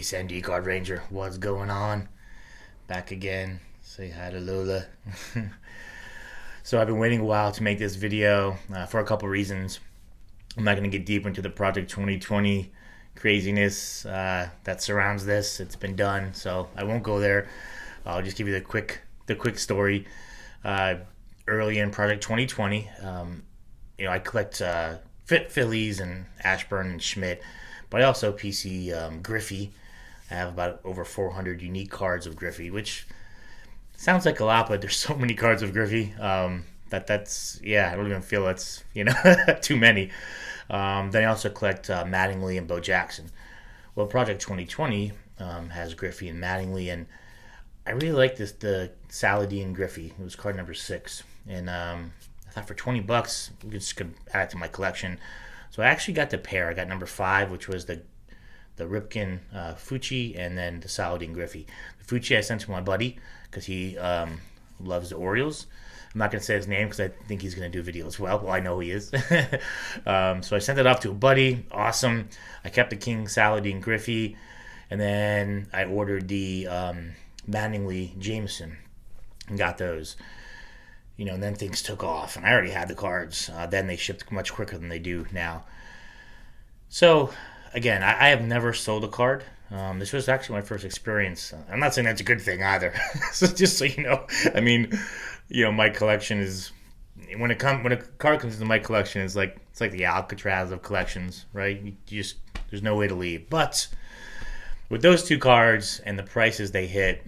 baby Sandy Card Ranger. What's going on? Back again. Say hi to Lola. So I've been waiting a while to make this video for a couple reasons. I'm not going to get deep into the Project 2020 craziness that surrounds this. It's been done, so I won't go there. I'll just give you the quick story. Early in Project 2020, I collect Phillies and Ashburn and Schmidt, but I also PC Griffey. I have about over 400 unique cards of Griffey, which sounds like a lot, but there's so many cards of Griffey that's I don't even feel it's too many. Then I also collect Mattingly and Bo Jackson. Well, Project 2020 has Griffey and Mattingly, and I really like the Saladin Griffey. It was card number 6, and I thought for $20 I just could add it to my collection. So I actually got the pair. I got number 5, which was the Ripken Fucci, and then the Saladin Griffey. The Fucci I sent to my buddy because he loves the Orioles. I'm not going to say his name because I think he's going to do a video as well. Well, I know he is. So I sent it off to a buddy. Awesome. I kept the King Saladin Griffey, and then I ordered the Mattingly Jameson and got those. And then things took off, and I already had the cards. Then they shipped much quicker than they do now. So, again, I have never sold a card. This was actually my first experience. I'm not saying that's a good thing either. So just so you know, my collection is when a card comes into my collection, it's like the Alcatraz of collections, right? There's no way to leave. But with those two cards and the prices they hit,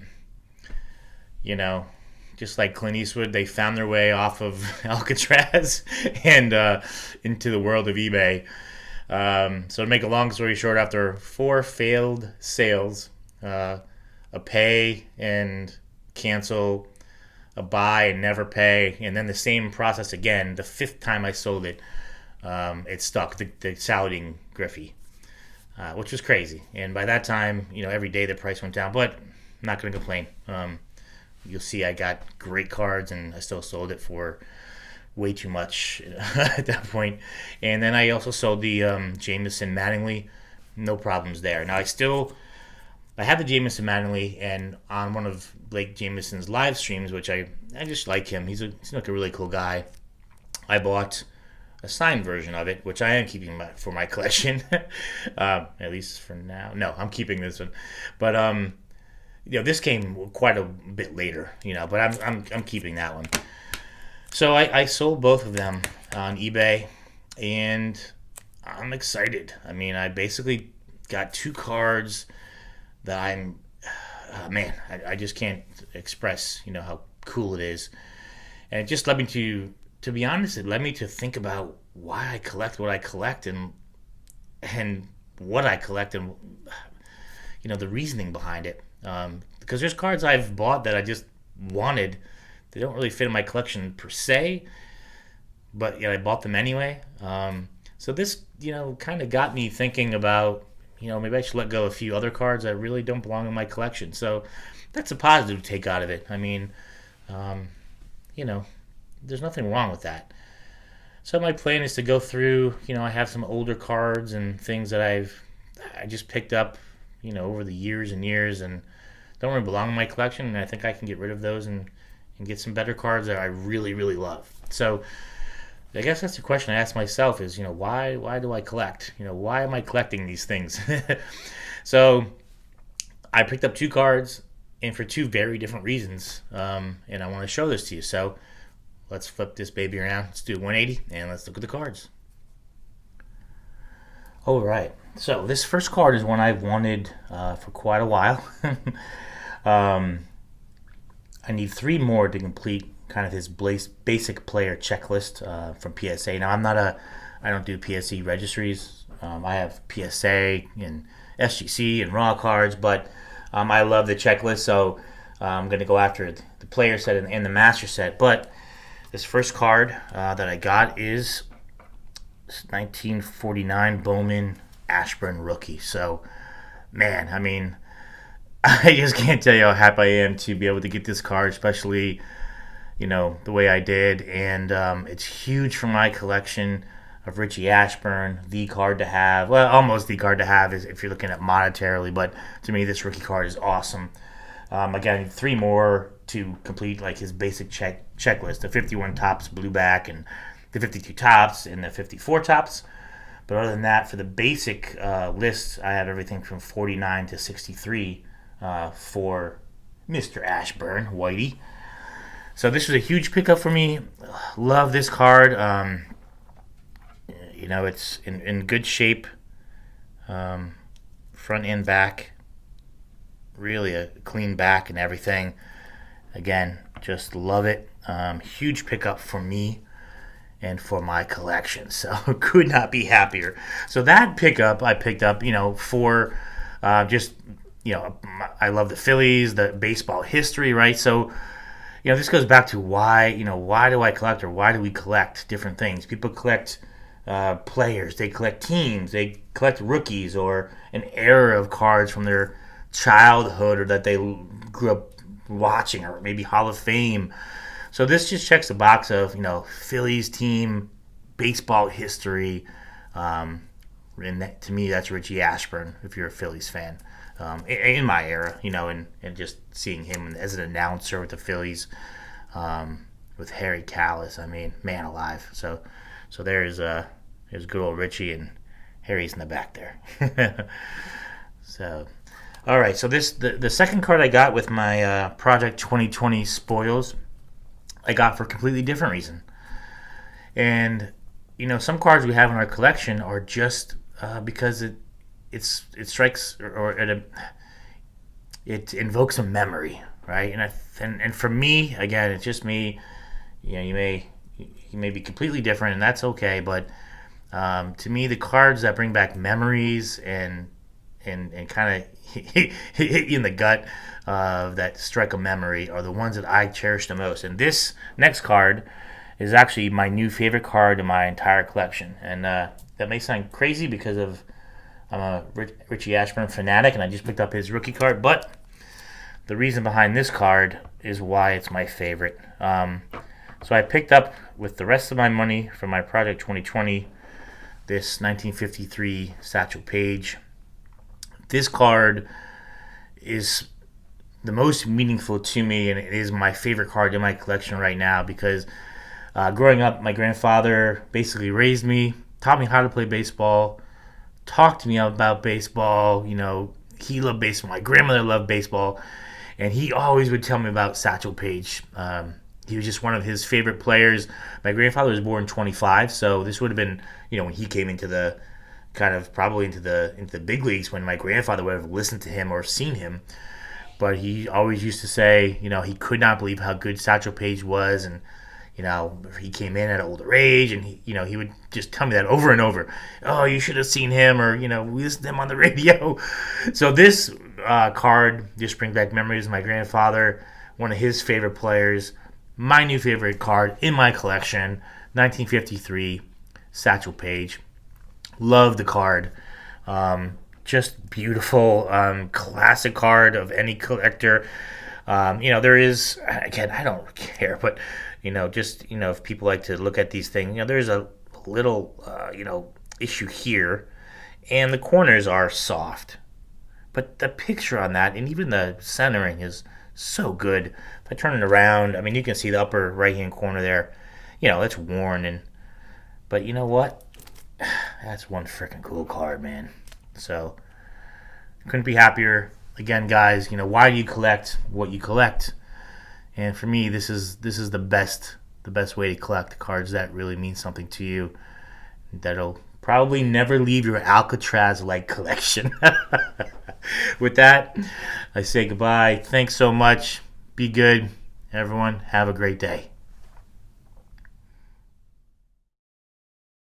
just like Clint Eastwood, they found their way off of Alcatraz and into the world of eBay. So to make a long story short, after 4 failed sales, a pay and cancel, a buy and never pay, and then the same process again, the 5th time I sold it, it stuck, the Saladin Griffey, which was crazy. And by that time, every day the price went down, but I'm not going to complain. You'll see I got great cards, and I still sold it for way too much at that point. And then I also sold the Jameson Mattingly. No problems there. Now I have the Jameson Mattingly, and on one of Blake Jameson's live streams, which I just like him. He's like a really cool guy. I bought a signed version of it, which I am keeping for my collection, at least for now. No, I'm keeping this one, but this came quite a bit later, but I'm keeping that one. So I sold both of them on eBay, and I'm excited. I basically got 2 cards that I just can't express, how cool it is. And it just led me to be honest, it led me to think about why I collect what I collect and what I collect and, the reasoning behind it. Because there's cards I've bought that I just wanted. They don't really fit in my collection per se, but I bought them anyway. So this, kind of got me thinking about, maybe I should let go of a few other cards that really don't belong in my collection. So that's a positive to take out of it. There's nothing wrong with that. So my plan is to go through, I have some older cards and things that I just picked up, over the years and years and don't really belong in my collection. And I think I can get rid of those and get some better cards that I really, really love. So I guess that's the question I ask myself is, why do I collect? Why am I collecting these things? So I picked up 2 cards, and for 2 very different reasons, and I want to show this to you. So let's flip this baby around. Let's do 180, and let's look at the cards. All right. So this first card is one I've wanted for quite a while. I need 3 more to complete kind of his basic player checklist from PSA. Now I don't do PSE registries. I have PSA and SGC and raw cards, but I love the checklist, so I'm going to go after the player set and the master set. But this first card that I got is 1949 Bowman Ashburn rookie. So, man, I just can't tell you how happy I am to be able to get this card, especially, the way I did. And it's huge for my collection. of Richie Ashburn, the card to have. Well, almost the card to have is if you're looking at monetarily, but to me, this rookie card is awesome. Again, 3 more to complete like his basic checklist: the 51 tops blue back, and the 52 tops, and the 54 tops. But other than that, for the basic list, I have everything from 49 to 63 for Mr. Ashburn, Whitey. So this was a huge pickup for me. Love this card. It's in good shape, front and back. Really a clean back and everything. Again, just love it. Huge pickup for me and for my collection. So could not be happier. So that pickup I picked up, for just, I love the Phillies, the baseball history, right? So, this goes back to why do I collect, or why do we collect different things? People collect players, they collect teams, they collect rookies, or an era of cards from their childhood or that they grew up watching, or maybe Hall of Fame. So this just checks the box of, Phillies team, baseball history. And to me, that's Richie Ashburn, if you're a Phillies fan. In my era, and just seeing him as an announcer with the Phillies, with Harry Callis, man alive. So there's good old Richie, and Harry's in the back there. So, all right. So the second card I got with my Project 2020 spoils, I got for a completely different reason. And some cards we have in our collection are just because it strikes, or it invokes a memory, right? And for me, again, it's just me. You may be completely different, and that's okay. But to me, the cards that bring back memories and kind of hit you in the gut, that strike a memory, are the ones that I cherish the most. And this next card is actually my new favorite card in my entire collection. And that may sound crazy because I'm a Richie Ashburn fanatic, and I just picked up his rookie card. But the reason behind this card is why it's my favorite. So I picked up, with the rest of my money from my Project 2020, this 1953 Satchel Paige. This card is the most meaningful to me, and it is my favorite card in my collection right now because growing up, my grandfather basically raised me, taught me how to play baseball, talked to me about baseball. He loved baseball. My grandmother loved baseball, and he always would tell me about Satchel Paige. He was just one of his favorite players. My grandfather was born 25, so this would have been, when he came into the probably into the big leagues, when my grandfather would have listened to him or seen him. But he always used to say, he could not believe how good Satchel Paige was, and he came in at an older age, and he would just tell me that over and over. Oh, you should have seen him, or we listened to him on the radio. So this card just brings back memories of my grandfather, one of his favorite players, my new favorite card in my collection, 1953 Satchel Paige. Love the card. Just beautiful, classic card of any collector. There is, again, I don't care, but if people like to look at these things, there's a little issue here, and the corners are soft, but the picture on that, and even the centering, is so good. If I turn it around, you can see the upper right hand corner there. It's worn, but you know what? That's one freaking cool card, man. So couldn't be happier. Again, guys, why do you collect what you collect? And for me, this is the best way to collect cards that really mean something to you, that'll probably never leave your Alcatraz-like collection. With that, I say goodbye. Thanks so much. Be good, everyone. Have a great day.